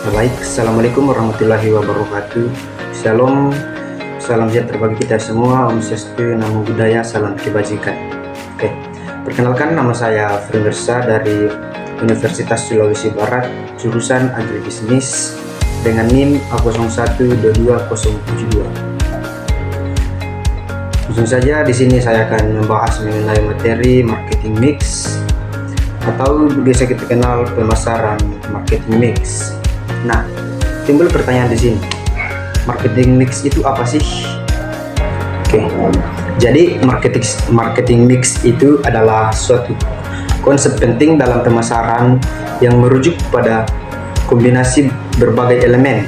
Baik, Assalamualaikum warahmatullahi wabarakatuh. Shalom, salam sejahtera bagi kita semua. Om Swastiastu, Namo Buddhaya, salam kebajikan. Oke, perkenalkan, nama saya Frindersa dari Universitas Sulawesi Barat, jurusan Agribisnis dengan NIM A01220072. Langsung saja, di sini saya akan membahas mengenai materi marketing mix atau biasa kita kenal pemasaran marketing mix. Nah, timbul pertanyaan di sini, marketing mix itu apa sih? Oke, jadi marketing mix itu adalah suatu konsep penting dalam pemasaran yang merujuk pada kombinasi berbagai elemen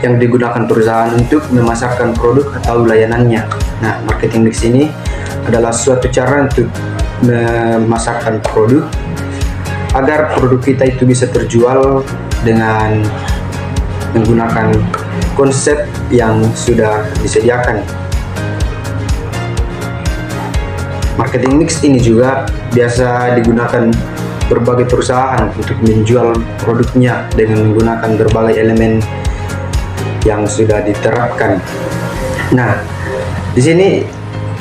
yang digunakan perusahaan untuk memasarkan produk atau layanannya. Nah, marketing mix ini adalah suatu cara untuk memasarkan produk agar produk kita itu bisa terjual dengan menggunakan konsep yang sudah disediakan. Marketing mix ini juga biasa digunakan berbagai perusahaan untuk menjual produknya dengan menggunakan berbagai elemen yang sudah diterapkan. Nah, di sini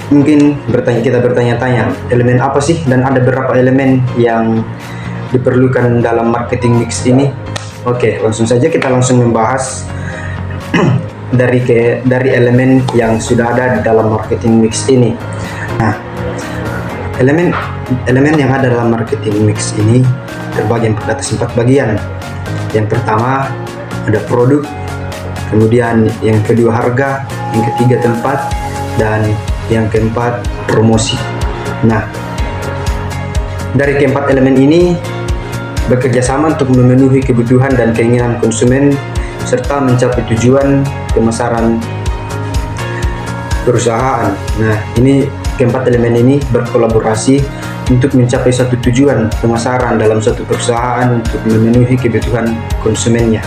mungkin kita bertanya-tanya, elemen apa sih dan ada berapa elemen yang diperlukan dalam marketing mix ini? Oke, langsung saja kita langsung membahas dari elemen yang sudah ada di dalam marketing mix ini. Nah, elemen yang ada dalam marketing mix ini terbagi atas 4 bagian. Yang pertama ada produk, kemudian yang kedua harga, yang ketiga tempat, dan yang keempat promosi. Nah, dari keempat elemen ini bekerja sama untuk memenuhi kebutuhan dan keinginan konsumen serta mencapai tujuan pemasaran perusahaan. Nah, ini keempat elemen ini berkolaborasi untuk mencapai satu tujuan pemasaran dalam suatu perusahaan untuk memenuhi kebutuhan konsumennya.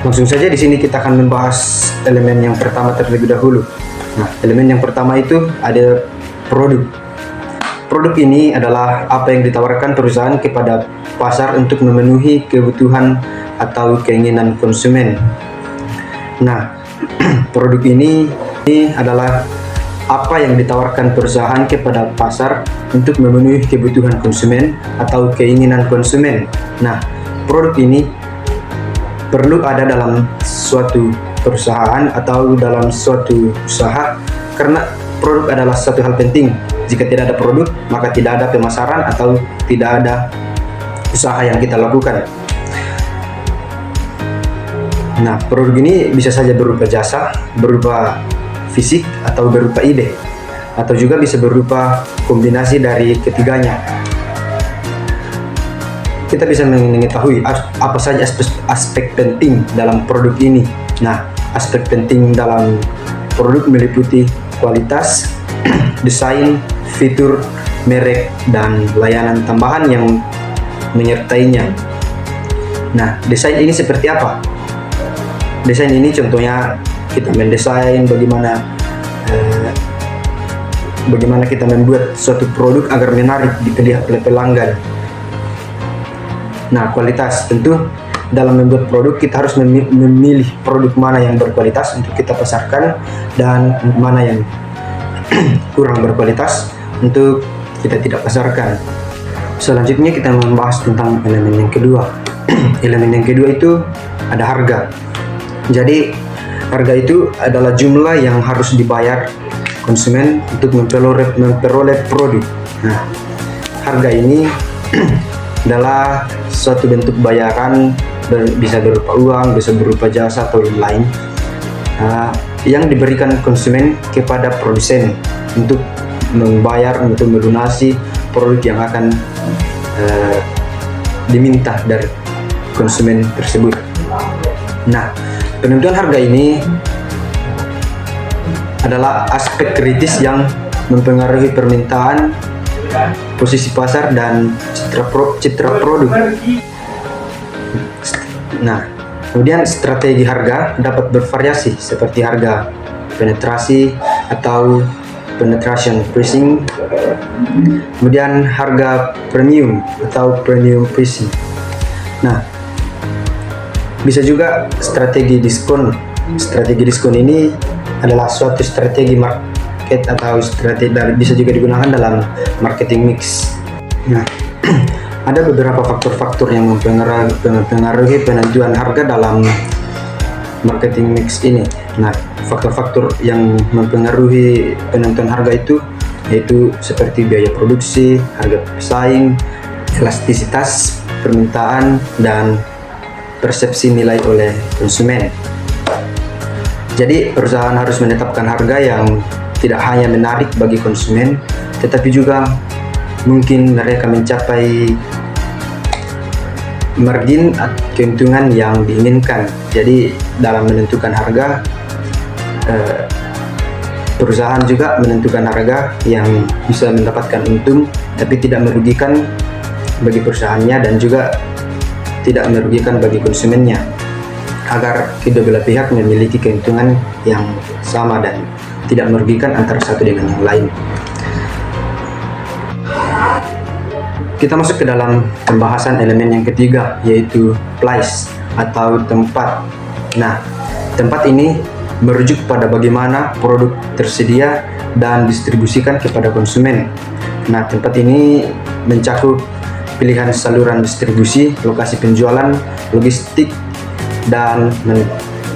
Langsung saja di sini kita akan membahas elemen yang pertama terlebih dahulu. Nah, elemen yang pertama itu ada produk. Produk ini adalah apa yang ditawarkan perusahaan kepada pasar untuk memenuhi kebutuhan atau keinginan konsumen. Nah, produk ini adalah apa yang ditawarkan perusahaan kepada pasar untuk memenuhi kebutuhan konsumen atau keinginan konsumen. Nah, produk ini perlu ada dalam suatu perusahaan atau dalam suatu usaha karena produk adalah satu hal penting. Jika tidak ada produk, maka tidak ada pemasaran atau tidak ada usaha yang kita lakukan. Nah, produk ini bisa saja berupa jasa, berupa fisik, atau berupa ide, atau juga bisa berupa kombinasi dari ketiganya. Kita bisa mengetahui apa saja aspek penting dalam produk ini. Nah, aspek penting dalam produk meliputi kualitas, desain, fitur, merek, dan layanan tambahan yang menyertainya. Nah, desain ini seperti apa? Desain ini contohnya kita mendesain bagaimana kita membuat suatu produk agar menarik dilihat oleh pelanggan. Nah, kualitas, tentu dalam membuat produk kita harus memilih produk mana yang berkualitas untuk kita pasarkan dan mana yang kurang berkualitas untuk kita tidak pasarkan. Selanjutnya kita membahas tentang elemen yang kedua. Elemen yang kedua itu ada harga. Jadi harga itu adalah jumlah yang harus dibayar konsumen untuk memperoleh produk. Nah, harga ini adalah suatu bentuk bayaran, bisa berupa uang, bisa berupa jasa atau lain, yang diberikan konsumen kepada produsen untuk membayar, untuk melunasi produk yang akan diminta dari konsumen tersebut. Nah, penentuan harga ini adalah aspek kritis yang mempengaruhi permintaan, posisi pasar, dan citra produk. Nah, kemudian strategi harga dapat bervariasi seperti harga penetrasi atau penetration pricing, kemudian harga premium atau premium pricing. Nah, bisa juga strategi diskon. Strategi diskon ini adalah suatu strategi market atau strategi bisa juga digunakan dalam marketing mix. Nah, ada beberapa faktor-faktor yang mempengaruhi penentuan harga dalam marketing mix ini. Nah, faktor-faktor yang mempengaruhi penentuan harga itu yaitu seperti biaya produksi, harga pesaing, elastisitas permintaan, dan persepsi nilai oleh konsumen. Jadi perusahaan harus menetapkan harga yang tidak hanya menarik bagi konsumen, tetapi juga mungkin mereka mencapai margin keuntungan yang diinginkan. Jadi dalam menentukan harga, perusahaan juga menentukan harga yang bisa mendapatkan untung tapi tidak merugikan bagi perusahaannya dan juga tidak merugikan bagi konsumennya, agar kedua belah pihak memiliki keuntungan yang sama dan tidak merugikan antara satu dengan yang lain. Kita masuk ke dalam pembahasan elemen yang ketiga, yaitu place atau tempat. Nah, tempat ini merujuk pada bagaimana produk tersedia dan distribusikan kepada konsumen. Nah, tempat ini mencakup pilihan saluran distribusi, lokasi penjualan, logistik, dan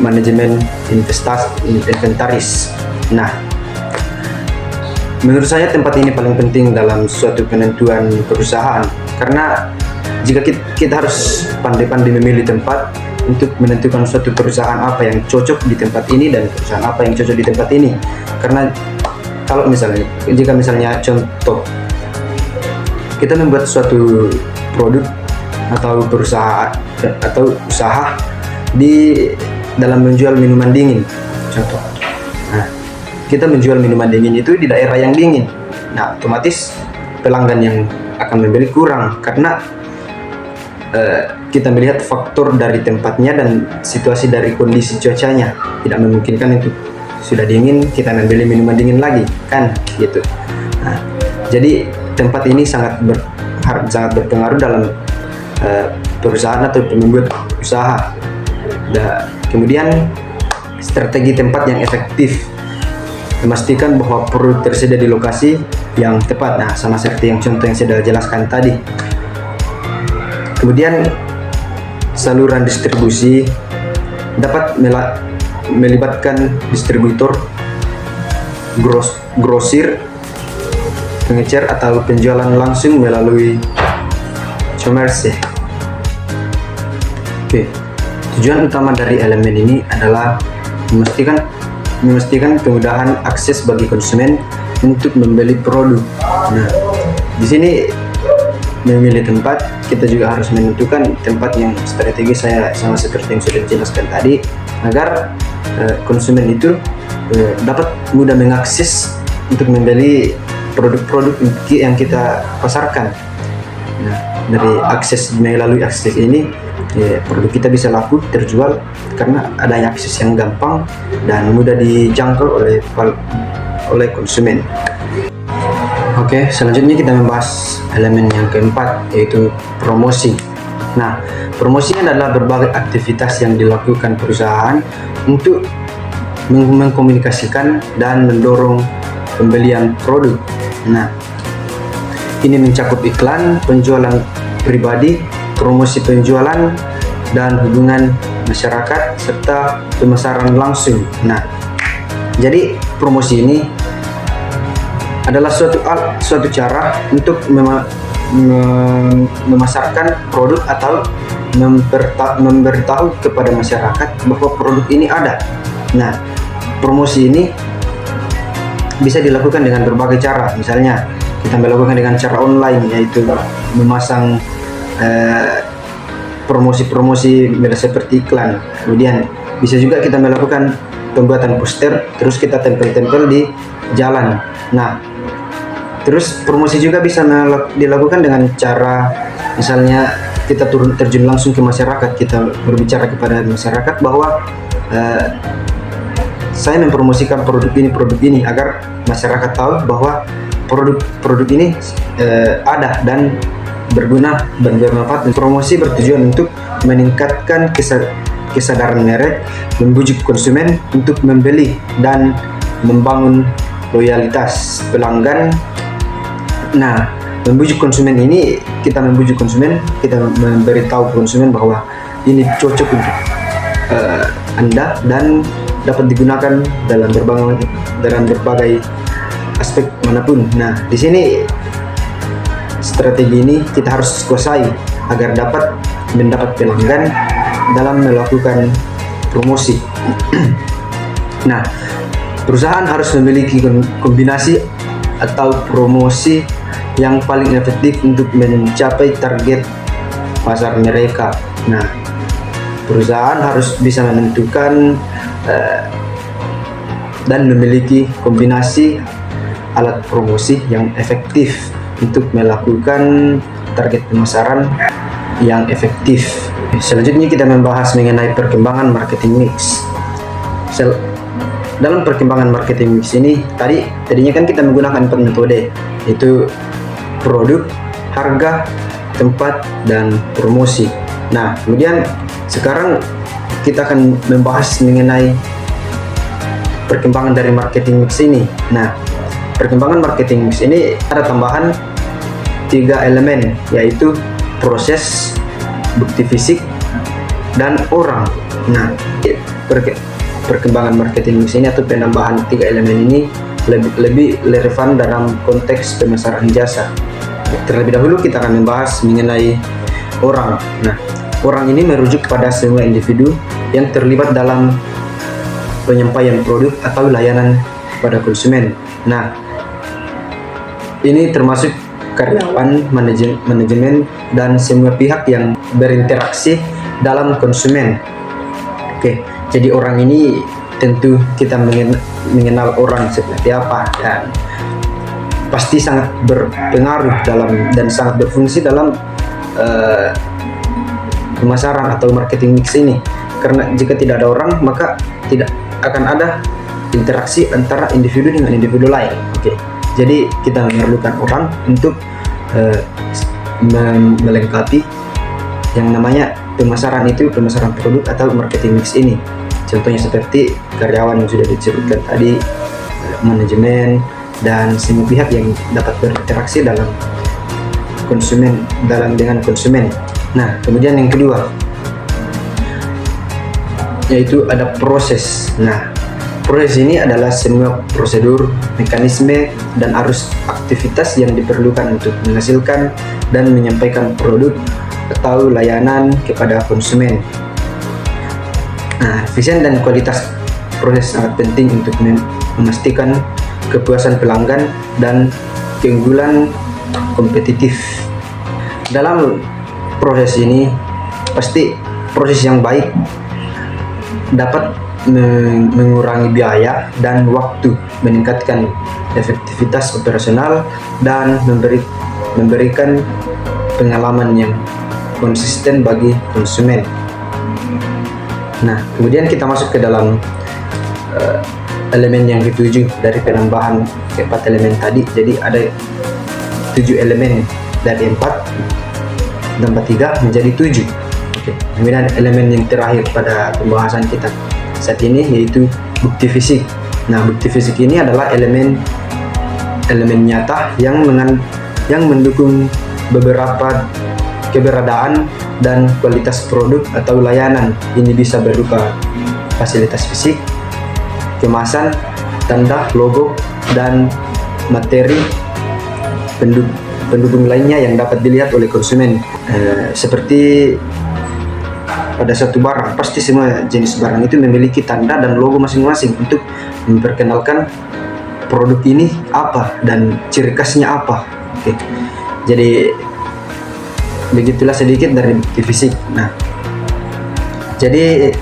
manajemen inventaris. Nah, menurut saya tempat ini paling penting dalam suatu penentuan perusahaan, karena jika kita harus pandai-pandai memilih tempat untuk menentukan suatu perusahaan apa yang cocok di tempat ini dan perusahaan apa yang cocok di tempat ini. Karena kalau jika misalnya contoh kita membuat suatu produk atau perusahaan atau usaha di dalam menjual minuman dingin, contoh. Nah, kita menjual minuman dingin itu di daerah yang dingin. Nah, otomatis pelanggan yang akan membeli kurang karena kita melihat faktor dari tempatnya dan situasi dari kondisi cuacanya tidak memungkinkan itu sudah dingin kita membeli minuman dingin lagi, kan gitu. Nah, jadi tempat ini sangat berpengaruh dalam perusahaan atau membuat usaha. Kemudian strategi tempat yang efektif, memastikan bahwa produk tersedia di lokasi yang tepat. Nah, sama seperti yang contoh yang saya sudah jelaskan tadi. Kemudian saluran distribusi dapat melibatkan distributor, grosir, pengecer, atau penjualan langsung melalui e-commerce. Oke. Tujuan utama dari elemen ini adalah memastikan kemudahan akses bagi konsumen untuk membeli produk. Nah, di sini memilih tempat, kita juga harus menentukan tempat yang strategis, saya sama seperti yang sudah dijelaskan tadi, agar konsumen itu dapat mudah mengakses untuk membeli produk-produk yang kita pasarkan. Nah, melalui akses ini, produk kita bisa laku, terjual karena adanya akses yang gampang dan mudah dijangkau oleh konsumen. Oke, selanjutnya kita membahas elemen yang keempat, yaitu promosi. Nah, promosi adalah berbagai aktivitas yang dilakukan perusahaan untuk mengkomunikasikan dan mendorong pembelian produk. Nah, ini mencakup iklan, penjualan pribadi, promosi penjualan, dan hubungan masyarakat, serta pemasaran langsung. Nah, jadi promosi ini adalah suatu cara untuk memasarkan produk atau memberitahu kepada masyarakat bahwa produk ini ada. Nah, promosi ini bisa dilakukan dengan berbagai cara. Misalnya kita melakukan dengan cara online, yaitu memasang promosi-promosi seperti iklan. Kemudian bisa juga kita melakukan pembuatan poster, terus kita tempel-tempel di jalan. Nah, terus promosi juga bisa dilakukan dengan cara misalnya kita terjun langsung ke masyarakat, kita berbicara kepada masyarakat bahwa saya mempromosikan produk ini agar masyarakat tahu bahwa produk ini ada dan berguna dan bermanfaat. Dan promosi bertujuan untuk meningkatkan kesadaran merek, membujuk konsumen untuk membeli dan membangun loyalitas pelanggan. Nah, membujuk konsumen ini, kita membujuk konsumen, kita memberitahu konsumen bahwa ini cocok untuk Anda dan dapat digunakan dalam berbagai aspek manapun. Nah, di sini strategi ini kita harus kuasai agar dapat mendapat pelanggan dalam melakukan promosi. Nah, perusahaan harus memiliki kombinasi atau promosi yang paling efektif untuk mencapai target pasar mereka. Nah, perusahaan harus bisa menentukan dan memiliki kombinasi alat promosi yang efektif untuk melakukan target pemasaran yang efektif. Selanjutnya kita membahas mengenai perkembangan marketing mix. Dalam perkembangan marketing mix ini, tadinya kan kita menggunakan 4 metode, yaitu produk, harga, tempat, dan promosi. Nah, kemudian sekarang kita akan membahas mengenai perkembangan dari marketing mix ini. Nah, perkembangan marketing mix ini ada tambahan 3 elemen, yaitu proses, bukti fisik, dan orang. Nah, perkembangan marketing mix ini atau penambahan 3 elemen ini lebih relevan dalam konteks pemasaran jasa. Terlebih dahulu kita akan membahas mengenai orang. Nah, orang ini merujuk pada semua individu yang terlibat dalam penyampaian produk atau layanan pada konsumen. Nah, ini termasuk karyawan, manajemen, dan semua pihak yang berinteraksi dalam konsumen. Oke, jadi orang ini tentu kita mengenal orang seperti apa, dan pasti sangat berpengaruh dan sangat berfungsi dalam pemasaran atau marketing mix ini. Karena jika tidak ada orang, maka tidak akan ada interaksi antara individu dengan individu lain. Oke, jadi kita memerlukan orang untuk melengkapi yang namanya pemasaran produk atau marketing mix ini. Contohnya seperti karyawan yang sudah disebutkan tadi, manajemen, dan semua pihak yang dapat berinteraksi dengan konsumen. Nah, kemudian yang kedua yaitu ada proses. Nah, proses ini adalah semua prosedur, mekanisme, dan arus aktivitas yang diperlukan untuk menghasilkan dan menyampaikan produk atau layanan kepada konsumen. Nah, efisien dan kualitas proses sangat penting untuk memastikan kepuasan pelanggan dan keunggulan kompetitif. Dalam proses ini, pasti proses yang baik dapat mengurangi biaya dan waktu, meningkatkan efektivitas operasional, dan memberikan pengalaman yang konsisten bagi konsumen. Nah, kemudian kita masuk ke dalam elemen yang ketujuh dari penambahan 4 elemen tadi. Jadi ada 7 elemen, dari 4 tambah 3 menjadi 7. Oke. Kemudian elemen yang terakhir pada pembahasan kita saat ini yaitu bukti fisik. Nah, bukti fisik ini adalah elemen nyata yang mendukung beberapa keberadaan dan kualitas produk atau layanan. Ini bisa berupa fasilitas fisik, kemasan, tanda, logo, dan materi pendukung lainnya yang dapat dilihat oleh konsumen. Seperti pada satu barang, pasti semua jenis barang itu memiliki tanda dan logo masing-masing untuk memperkenalkan produk ini apa dan ciri khasnya apa. Oke. Jadi begitulah sedikit dari bukti fisik. Nah, jadi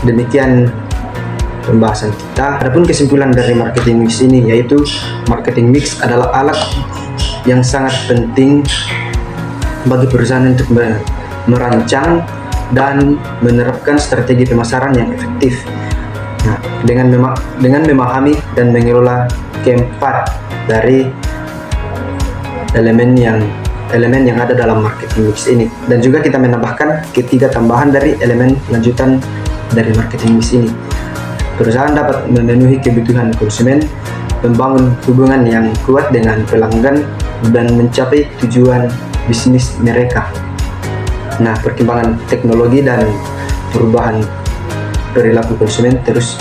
demikian pembahasan kita. Adapun kesimpulan dari marketing mix ini, yaitu marketing mix adalah alat yang sangat penting bagi perusahaan untuk merancang dan menerapkan strategi pemasaran yang efektif. Nah, dengan memahami dan mengelola keempat dari elemen yang elemen yang ada dalam marketing mix ini, dan juga kita menambahkan ketiga tambahan dari elemen lanjutan dari marketing mix ini. Perusahaan dapat memenuhi kebutuhan konsumen, membangun hubungan yang kuat dengan pelanggan, dan mencapai tujuan bisnis mereka. Nah, perkembangan teknologi dan perubahan perilaku konsumen terus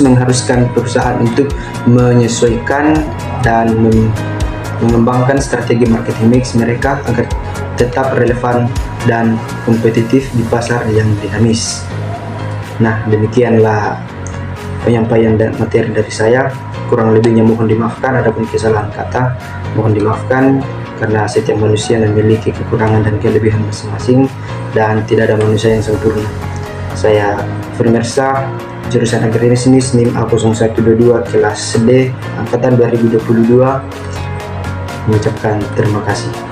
mengharuskan perusahaan untuk menyesuaikan dan mengembangkan strategi marketing mix mereka agar tetap relevan dan kompetitif di pasar yang dinamis. Nah, demikianlah penyampaian dan materi dari saya. Kurang lebihnya mohon dimaafkan, adapun kesalahan kata mohon dimaafkan, karena setiap manusia memiliki kekurangan dan kelebihan masing-masing dan tidak ada manusia yang sempurna. Saya Firmersa, jurusan agribisnis NIM A0122 kelas D angkatan 2022, mengucapkan terima kasih.